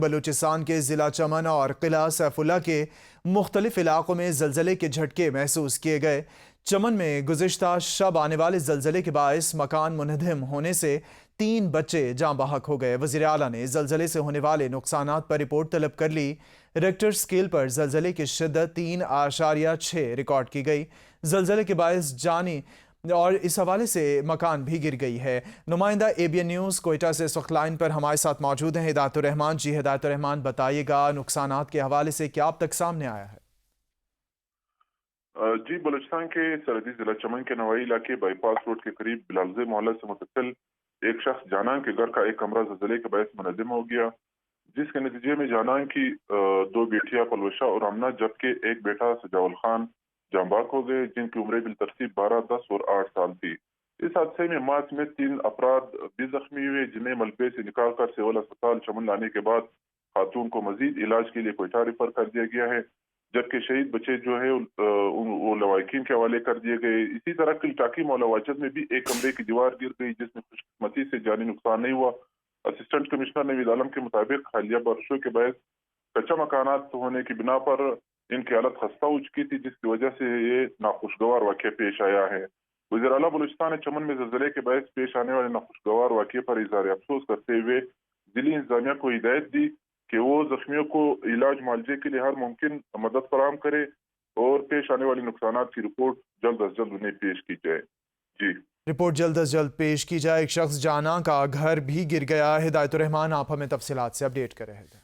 بلوچستان کے ضلع چمن اور قلعہ سیف اللہ کے مختلف علاقوں میں زلزلے کے جھٹکے محسوس کیے گئے۔ چمن میں گزشتہ شب آنے والے زلزلے کے باعث مکان منہدم ہونے سے 3 بچے جاں بحق ہو گئے۔ وزیر اعلیٰ نے زلزلے سے ہونے والے نقصانات پر رپورٹ طلب کر لی۔ ریکٹر سکیل پر زلزلے کی شدت 3.6 ریکارڈ کی گئی۔ زلزلے کے باعث جانی اور اس حوالے سے مکان بھی گر گئی ہے۔ نمائندہ ABN نیوز کوئٹہ سے اس وقت لائن پر ہمارے ساتھ موجود ہیں ہدایت الرحمان۔ جی ہدایت الرحمان، بتائیے گا نقصانات کے حوالے سے کیا اب تک سامنے آیا ہے؟ جی، بلوچستان کے سرحدی ضلع چمن کے نوائی علاقے بائی پاس روڈ کے قریب بلالزے محلہ سے متصل ایک شخص جانان کے گھر کا ایک کمرہ زلزلے کے باعث منہدم ہو گیا، جس کے نتیجے میں جانان کی 2 بیٹیاں پلوشہ اور آمنہ جبکہ ایک بیٹا سجاول خان جاں بحق ہو گئے، جن کی عمریں بالترتیب 12، 10 اور 8 سال تھی۔ اس حادثے میں مارچ میں 3 افراد بھی زخمی ہوئے، جنہیں ملبے سے نکال کر سول اسپتال چمن لانے کے بعد خاتون کو مزید علاج کے لیے کوئٹہ ریفر کر دیا گیا ہے، جبکہ شہید بچے جو ہے وہ لواحقین کے حوالے کر دیے گئے۔ اسی طرح کلٹاکی مولا واجد میں بھی ایک کمرے کی دیوار گر گئی، جس میں خوش قسمتی سے جانی نقصان نہیں ہوا۔ اسسٹنٹ کمشنر نوید عالم کے مطابق حالیہ بارشوں کے باعث کچا مکانات ہونے کی بنا پر ان کی حالت خستہ ہو چکی تھی، جس کی وجہ سے یہ ناخوشگوار واقعہ پیش آیا ہے۔ وزیر اعلیٰ بلوچستان نے چمن میں زلزلے کے باعث پیش آنے والے ناخوشگوار واقعے پر اظہار افسوس کرتے ہوئے ضلعی انتظامیہ کو ہدایت دی کہ وہ زخمیوں کو علاج معالجے کے لیے ہر ممکن مدد فراہم کرے اور پیش آنے والی نقصانات کی رپورٹ جلد از جلد انہیں پیش کی جائے۔ جی، رپورٹ جلد از جلد پیش کی جائے۔ ایک شخص جاناں کا گھر بھی گر گیا۔ ہدایت الرحمان، آپ ہمیں تفصیلات سے اپڈیٹ کر رہے تھے۔